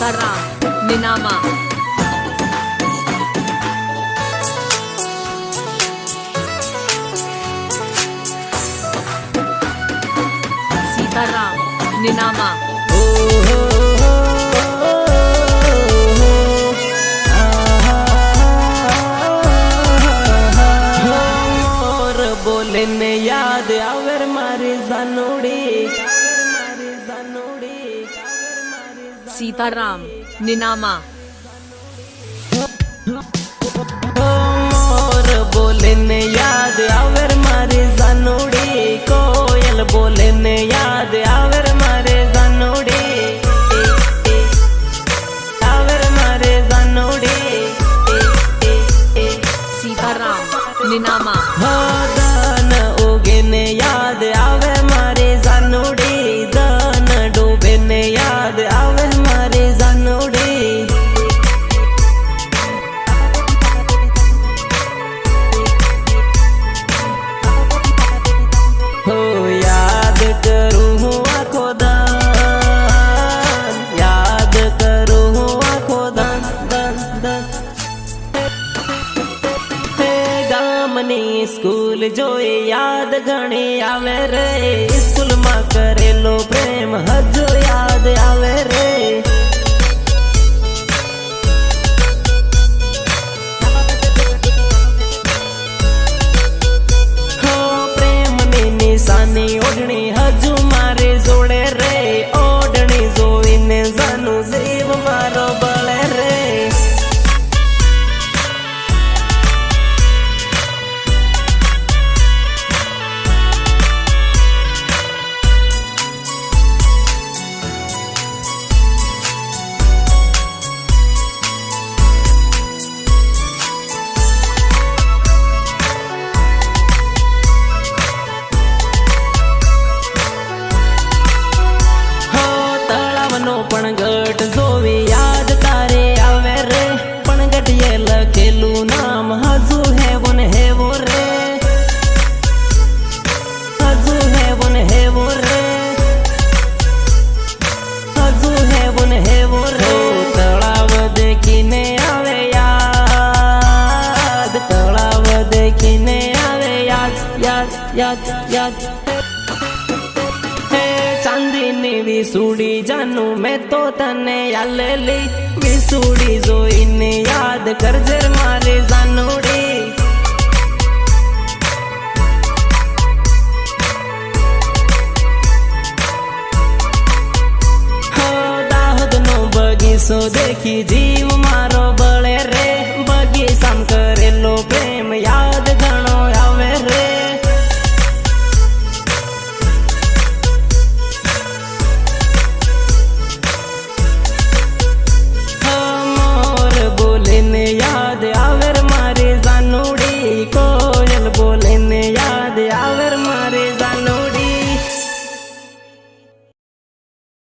सीताराम निनामा सीताराम निनामा बोले ने याद आवर मारी जानोड़ी सीताराम निनामा मोर बोले ने याद आवर मारी जानोड़ी कोयल बोले ने याद आवर मारे जानोड़ी आवर मारे जानोड़ी सीताराम निनामा दान उगे ने याद आवे मारे जानोड़ी दान डूबे ने याद आवे मारे जानोड़ी हो याद करूं हूँ आखो दान याद करूं हूँ आखो दान दान दान गामनी स्कूल जोई याद घणी आवे रे स्कूल में करेलो प्रेम हजो याद आवे रे हो प्रेम नी निशानी ओढ़नी हजू मारे जोड़े रे ओढ़नी जोई ने जानू जीव मारो बळे रे पण गट जोवी याद तारे आवे रे पण गटिये लखेलू नाम हजू है वो रे हजू है वो रे हजू है वो रे तलाव देखीने आवे याद तलाव देखीने आवे याद याद याद याद चांदीनी विसूड़ी जानू मैं तो तने यालेली विसूड़ी जोईने याद करजे मारे जानोड़ी हो दाहोद नो बगीचो देखी जीव मारो बळे रे बगीचाम करेलो प्रेम याद